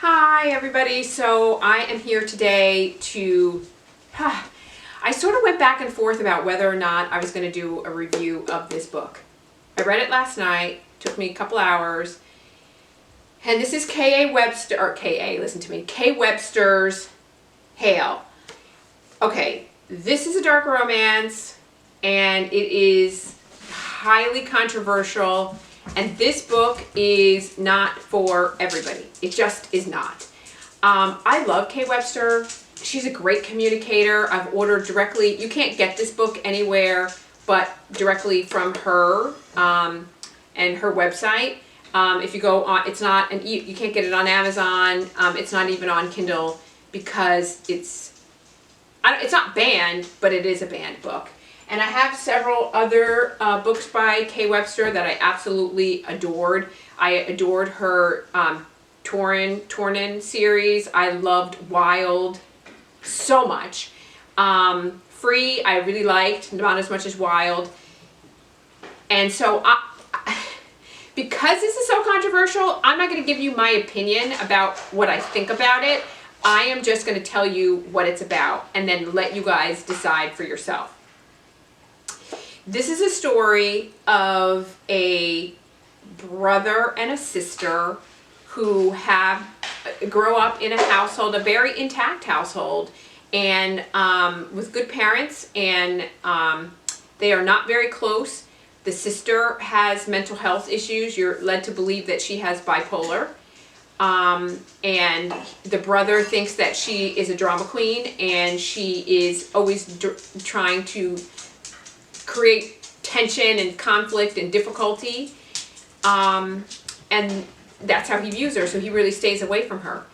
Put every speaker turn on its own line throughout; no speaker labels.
Hi everybody, so I am here today to, I sort of went back and forth about whether or not I was going to do a review of this book. I read it last night, took me a couple hours, and this is K.A. Webster, or K.A., listen to me, K. Webster's Hail. Okay, this is a dark romance, and it is highly controversial. And this book is not for everybody. It just is not. I love K. Webster. She's a great communicator. I've ordered directly. You can't get this book anywhere but directly from her and her website. If you go on, it's not, you can't get it on Amazon. It's not even on Kindle because it's not banned, but it is a banned book. And I have several other books by K. Webster that I absolutely adored. I adored her Tornin series. I loved Wild so much. Free, I really liked, not as much as Wild. And so, because this is so controversial, I'm not going to give you my opinion about what I think about it. I am just going to tell you what it's about and then let you guys decide for yourself. This is a story of a brother and a sister who grow up in a household, a very intact household, and with good parents, and they are not very close. The sister has mental health issues. You're led to believe that she has bipolar. And the brother thinks that she is a drama queen, and she is always trying to create tension and conflict and difficulty, and that's how he views her, so he really stays away from her.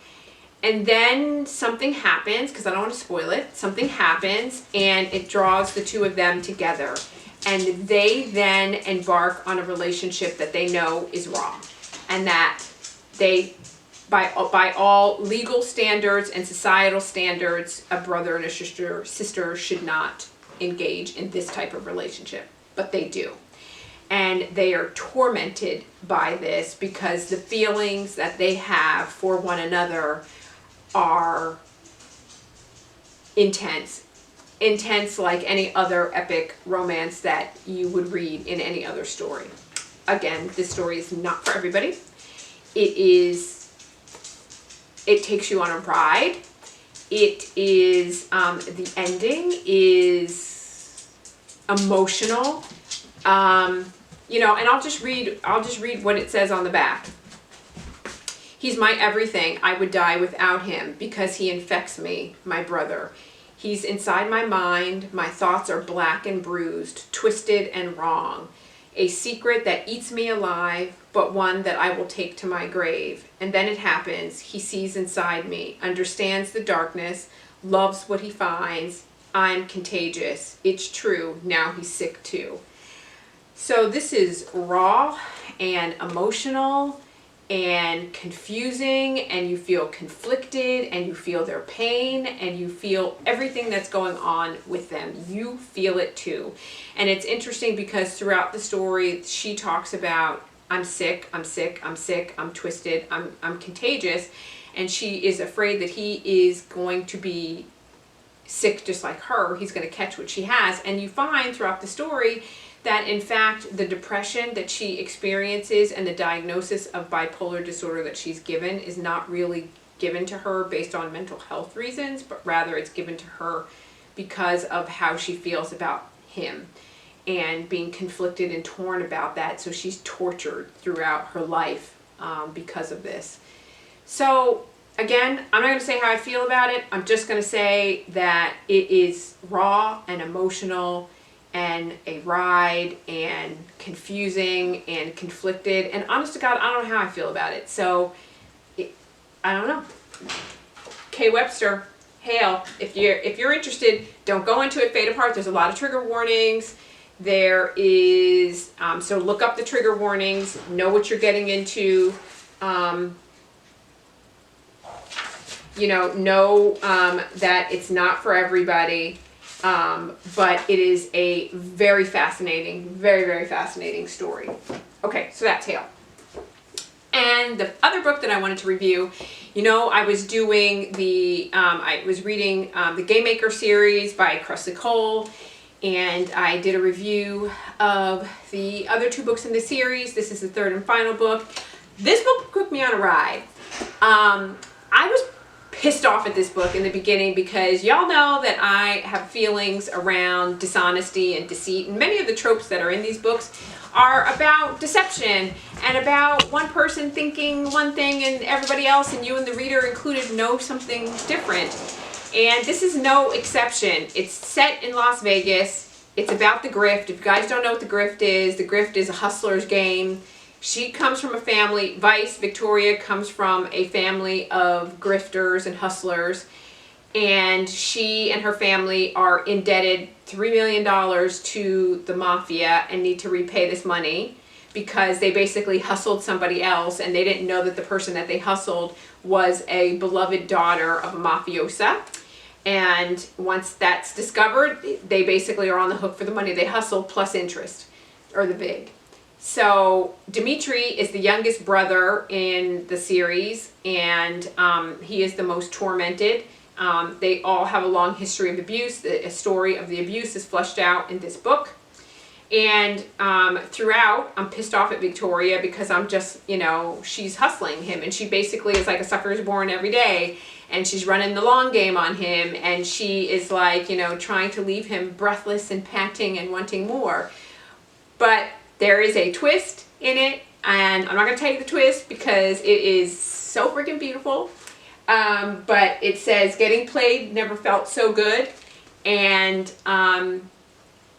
And then something happens, because I don't want to spoil it, something happens and it draws the two of them together, and they then embark on a relationship that they know is wrong, and that they, by all legal standards and societal standards, a brother and a sister should not engage in this type of relationship, but they do. And they are tormented by this because the feelings that they have for one another are intense like any other epic romance that you would read in any other story. Again, this story is not for everybody. It takes you on a ride. It is, the ending is emotional, you know, and I'll just read what it says on the back. He's my everything. I would die without him because he infects me, my brother. He's inside my mind. My thoughts are black and bruised, twisted and wrong. A secret that eats me alive, but one that I will take to my grave. And then it happens. He sees inside me, understands the darkness, loves what he finds. I'm contagious. It's true. Now he's sick too. So this is raw and emotional and confusing, and you feel conflicted, and you feel their pain, and you feel everything that's going on with them. You feel it too. And it's interesting because throughout the story, she talks about, I'm sick, I'm sick, I'm sick, I'm twisted, I'm contagious, and she is afraid that he is going to be sick just like her. He's going to catch what she has. And you find throughout the story that in fact the depression that she experiences and the diagnosis of bipolar disorder that she's given is not really given to her based on mental health reasons, but rather it's given to her because of how she feels about him and being conflicted and torn about that. So she's tortured throughout her life because of this. So again, I'm not going to say how I feel about it. I'm just going to say that it is raw and emotional and a ride and confusing and conflicted. And honest to God, I don't know how I feel about it. So I don't know. K. Webster, Hail. If you're interested, don't go into it fade apart. There's a lot of trigger warnings. There is, so look up the trigger warnings, know what you're getting into. You know that it's not for everybody. But it is a very fascinating, very, very fascinating story. Okay, so that's Hail. And the other book that I wanted to review, you know, I was doing I was reading the Game Maker series by Kresley Cole, and I did a review of the other 2 books in the series. This is the 3rd and final book. This book took me on a ride. I was pissed off at this book in the beginning because y'all know that I have feelings around dishonesty and deceit, and many of the tropes that are in these books are about deception and about one person thinking one thing and everybody else, and you and the reader included, know something different. And this is no exception. It's set in Las Vegas. It's about the grift. If you guys don't know what the grift is a hustler's game. She comes from a family, Victoria comes from a family of grifters and hustlers, and she and her family are indebted $3 million to the mafia and need to repay this money because they basically hustled somebody else, and they didn't know that the person that they hustled was a beloved daughter of a mafiosa. And once that's discovered, they basically are on the hook for the money they hustled plus interest, or the vig. So Dimitri is the youngest brother in the series, and he is the most tormented. They all have a long history of abuse. A story of the abuse is fleshed out in this book. And throughout, I'm pissed off at Victoria because I'm just, you know, she's hustling him, and she basically is like a sucker is born every day, and she's running the long game on him, and she is like, you know, trying to leave him breathless and panting and wanting more. But there is a twist in it, and I'm not going to tell you the twist because it is so freaking beautiful. But it says, getting played never felt so good, and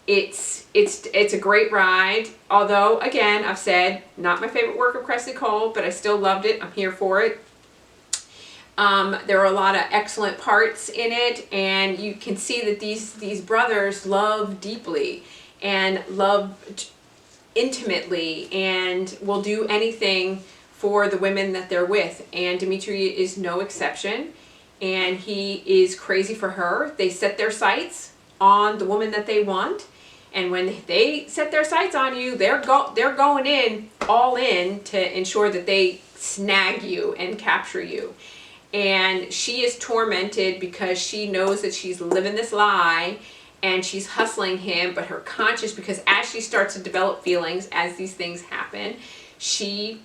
it's a great ride. Although, again, I've said, not my favorite work of Kresley Cole, but I still loved it. I'm here for it. There are a lot of excellent parts in it, and you can see that these brothers love deeply and love intimately and will do anything for the women that they're with. And Dimitri is no exception, and he is crazy for her. They set their sights on the woman that they want, and when they set their sights on you, they're going in all in to ensure that they snag you and capture you. And she is tormented because she knows that she's living this lie and she's hustling him, but her conscience, because as she starts to develop feelings as these things happen, she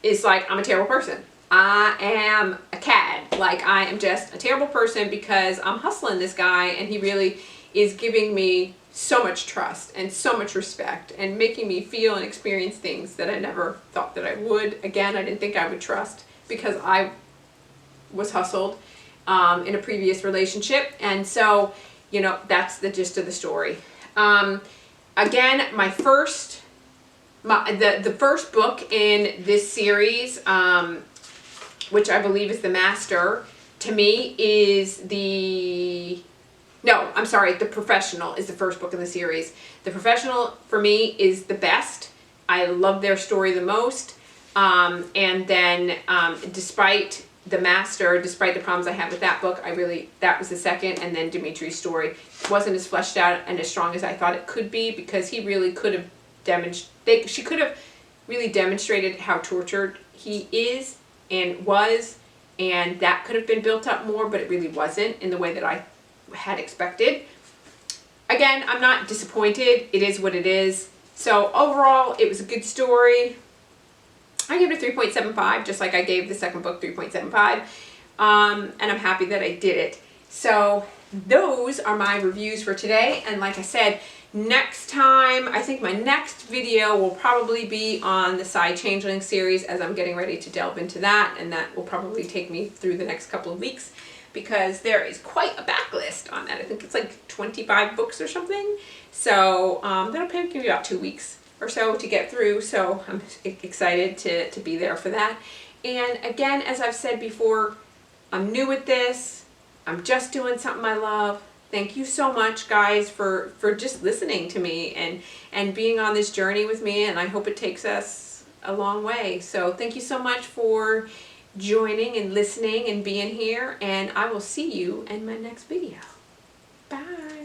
is like, I'm a terrible person. I am a cad. Like, I am just a terrible person because I'm hustling this guy, and he really is giving me so much trust and so much respect and making me feel and experience things that I never thought that I would. Again, I didn't think I would trust because I was hustled in a previous relationship. And so, you know, that's the gist of the story. Again, the first book in this series, which I believe is The Master, to me is The Professional is the first book in the series. The Professional, for me, is the best. I love their story the most. And then, despite The Master, despite the problems I had with that book, that was the second. And then Dimitri's story wasn't as fleshed out and as strong as I thought it could be, because he really could have she could have really demonstrated how tortured he is and was, and that could have been built up more, but it really wasn't in the way that I had expected. Again, I'm not disappointed. It is what it is. So overall, it was a good story. I gave it a 3.75, just like I gave the second book 3.75. And I'm happy that I did it. So those are my reviews for today. And like I said, next time, I think my next video will probably be on the Side Changeling series, as I'm getting ready to delve into that. And that will probably take me through the next couple of weeks, because there is quite a backlist on that. I think it's like 25 books or something. So that'll take me about 2 weeks or so to get through. So I'm excited to be there for that. And again, as I've said before, I'm new at this. I'm just doing something I love. Thank you so much, guys, for just listening to me and being on this journey with me. And I hope it takes us a long way. So thank you so much for joining and listening and being here. And I will see you in my next video. Bye.